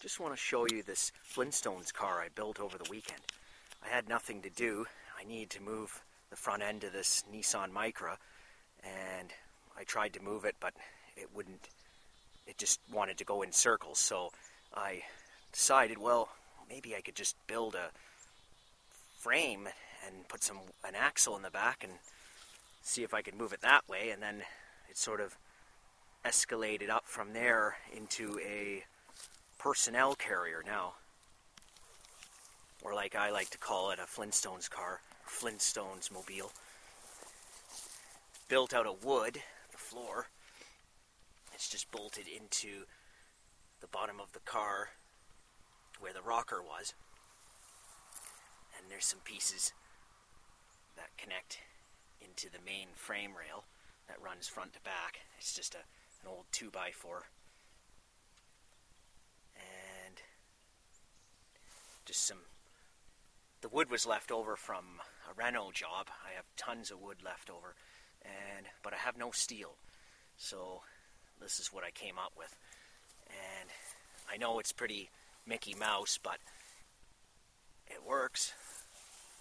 Just want to show you this Flintstones car I built over the weekend. I had nothing to do. I needed to move the front end of this Nissan Micra, and I tried to move it, but it wouldn't. It just wanted to go in circles, so I decided, well, maybe I could just build a frame and put an axle in the back and see if I could move it that way, and then it sort of escalated up from there into a personnel carrier now, or like I like to call it, a Flintstones car, Flintstones mobile. Built out of wood, the floor. It's just bolted into the bottom of the car where the rocker was, and there's some pieces that connect into the main frame rail that runs front to back. It's just an old 2x4. And just the wood was left over from a Renault job. I have tons of wood left over, but I have no steel. So this is what I came up with. And I know it's pretty Mickey Mouse, but it works.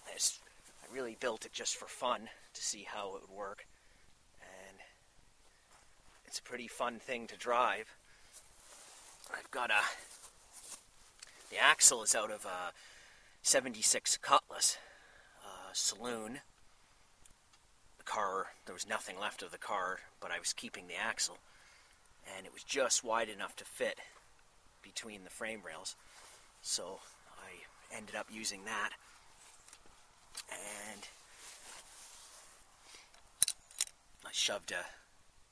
I really built it just for fun, to see how it would work. And it's a pretty fun thing to drive. I've got the axle is out of a 76 Cutlass saloon. The car, there was nothing left of the car, but I was keeping the axle. And it was just wide enough to fit between the frame rails. So I ended up using that. And I shoved a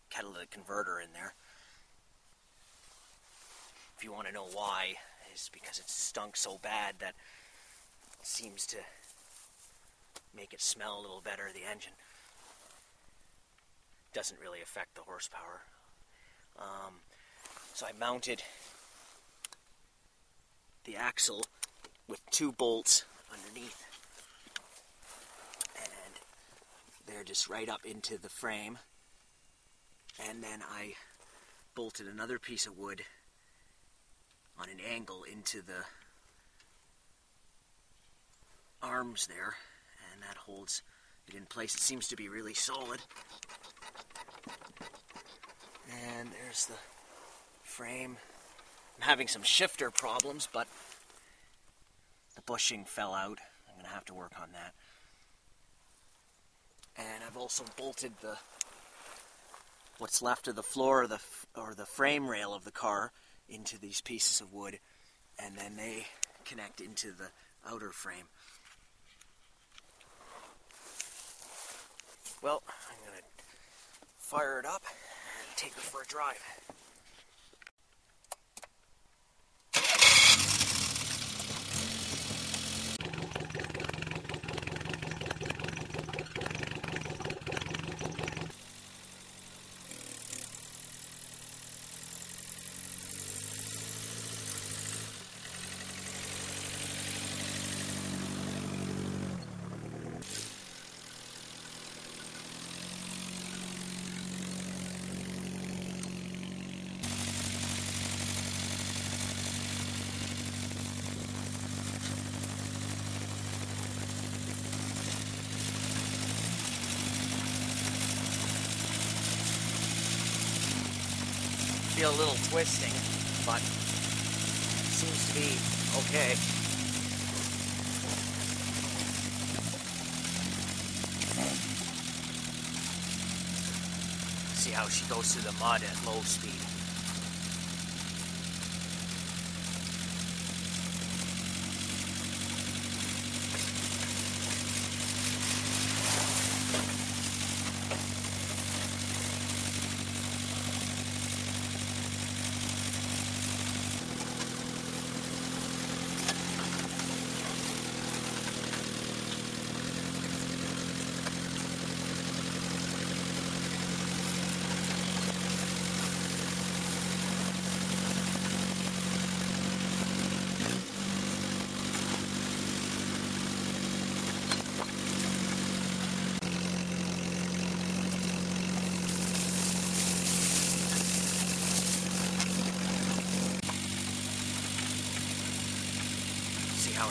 catalytic converter in there. If you want to know why, it's because it stunk so bad that it seems to make it smell a little better, the engine. Doesn't really affect the horsepower. So I mounted the axle with 2 bolts underneath, and they're just right up into the frame. And then I bolted another piece of wood on an angle into the arms there, and that holds it in place. It seems to be really solid. And there's the frame. I'm having some shifter problems, but the bushing fell out. I'm going to have to work on that. And I've also bolted what's left of the floor or the frame rail of the car into these pieces of wood, and then they connect into the outer frame. Well, I'm going to fire it up and take it for a drive. Feel a little twisting, but seems to be okay. See how she goes through the mud at low speed.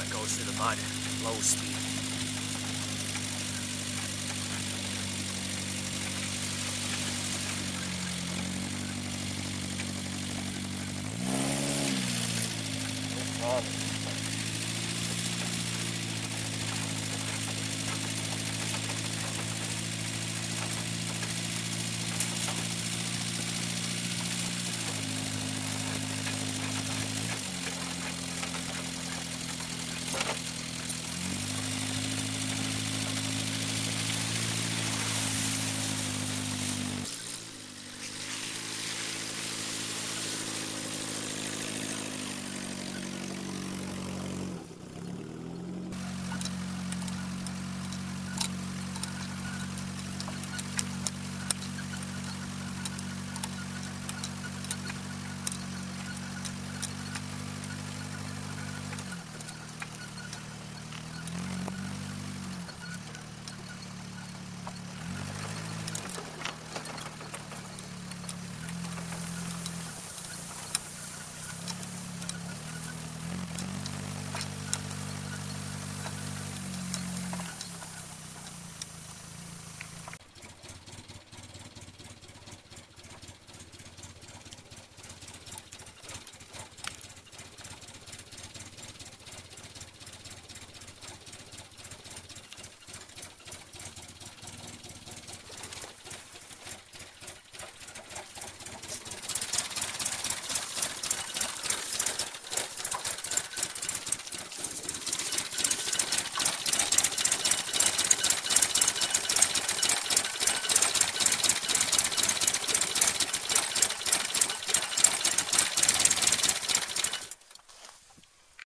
it goes through the mud, low speed.